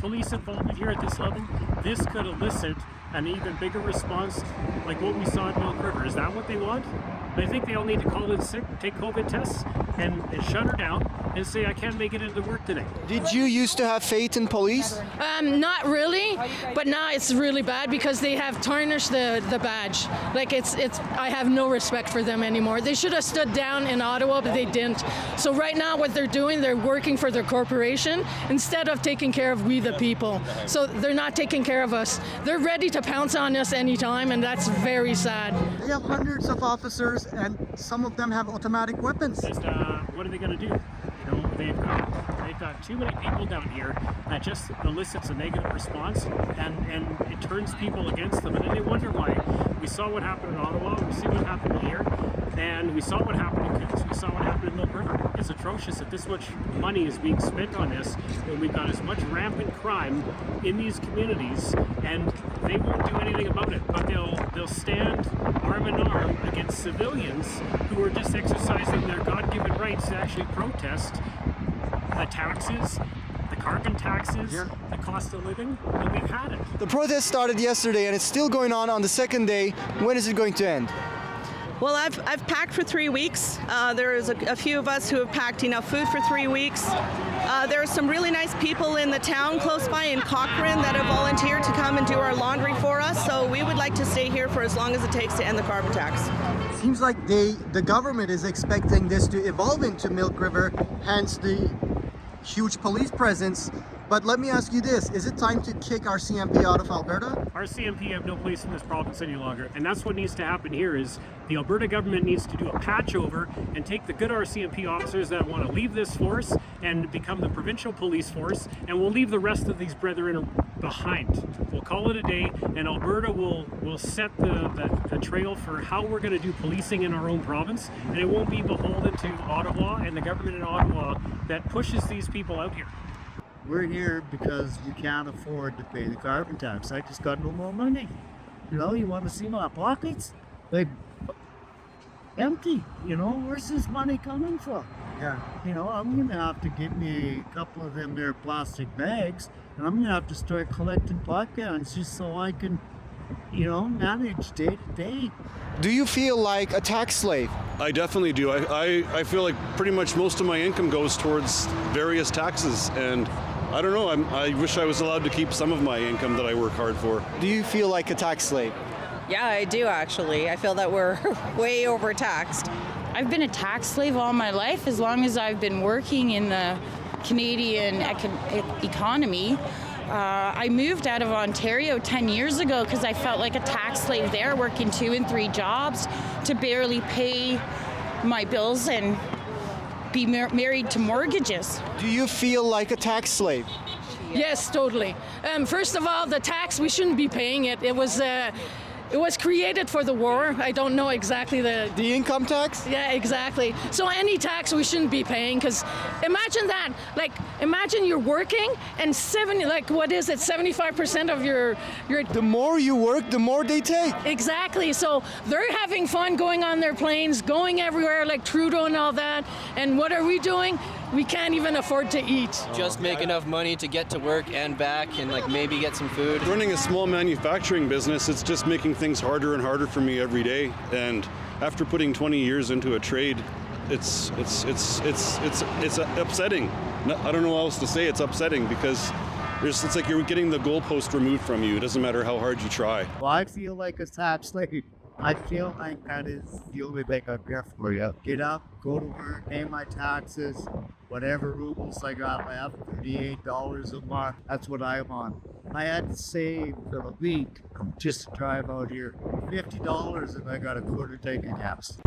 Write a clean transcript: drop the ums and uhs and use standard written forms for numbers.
police involvement here at this level, this could elicit an even bigger response like what we saw at Milk River. Is that what they want? I think they all need to call in sick, take COVID tests, and shut her down and say, I can't make it into work today. Did you used to have faith in police? Not really, but now it's really bad because they have tarnished the badge. Like I have no respect for them anymore. They should have stood down in Ottawa, but they didn't. So right now what they're doing, they're working for their corporation instead of taking care of we the people. So they're not taking care of us. They're ready to pounce on us anytime, and that's very sad. They have hundreds of officers, and some of them have automatic weapons. Just, what are they going to do? You know, they've got too many people down here that just elicits a negative response, and it turns people against them, and then they wonder why. We saw what happened in Ottawa, we see what happened here, and we saw what happened in Coos, we saw what happened in Milk River. It's atrocious that this much money is being spent on this, and we've got as much rampant crime in these communities, and they won't do anything about it, but they'll stand arm in arm against civilians who are just exercising their God-given rights to actually protest the taxes, the carbon taxes, the cost of living, and we've had it. The protest started yesterday and it's still going on the second day. When is it going to end? Well, I've packed for 3 weeks. There's a few of us who have packed enough food for 3 weeks. There are some really nice people in the town close by in Cochrane that have volunteered to come and do our laundry for us. So we would like to stay here for as long as it takes to end the carbon tax. Seems like the government is expecting this to evolve into Milk River, hence the huge police presence. But let me ask you this, is it time to kick RCMP out of Alberta? RCMP have no place in this province any longer, and that's what needs to happen here is the Alberta government needs to do a patch over and take the good RCMP officers that want to leave this force and become the provincial police force, and we'll leave the rest of these brethren behind. We'll call it a day, and Alberta will set the trail for how we're going to do policing in our own province, and it won't be beholden to Ottawa and the government in Ottawa that pushes these people out here. We're here because we can't afford to pay the carbon tax. I just got no more money. You know, you want to see my pockets? Like, empty. You know, where's this money coming from? Yeah. You know, I'm going to have to get me a couple of them there plastic bags, and I'm going to have to start collecting pot cans just so I can, you know, manage day to day. Do you feel like a tax slave? I definitely do. I feel like pretty much most of my income goes towards various taxes, and I don't know, I wish I was allowed to keep some of my income that I work hard for. Do you feel like a tax slave? Yeah, I do actually. I feel that we're way overtaxed. I've been a tax slave all my life, as long as I've been working in the Canadian economy. I moved out of Ontario 10 years ago because I felt like a tax slave there, working 2 and 3 jobs to barely pay my bills and be married to mortgages. Do you feel like a tax slave? Yes, totally. First of all, the tax, we shouldn't be paying it. It was created for the war. I don't know exactly the income tax? Yeah, exactly. So any tax we shouldn't be paying, because imagine that. Like, imagine you're working and 75% of your... The more you work, the more they take. Exactly. So they're having fun going on their planes, going everywhere like Trudeau and all that. And what are we doing? We can't even afford to eat. Just make enough money to get to work and back and like maybe get some food. Running a small manufacturing business, it's just making things harder and harder for me every day. And after putting 20 years into a trade, it's upsetting. I don't know what else to say. It's upsetting because it's like you're getting the goalpost removed from you. It doesn't matter how hard you try. Well, I feel like a tax slave. I feel like that is the only thing I'm here for. You get up, go to work, pay my taxes, whatever rubles I got left, $38 a month. That's what I'm on. I had to save for a week just to drive out here. $50 and I got a quarter tank of gas.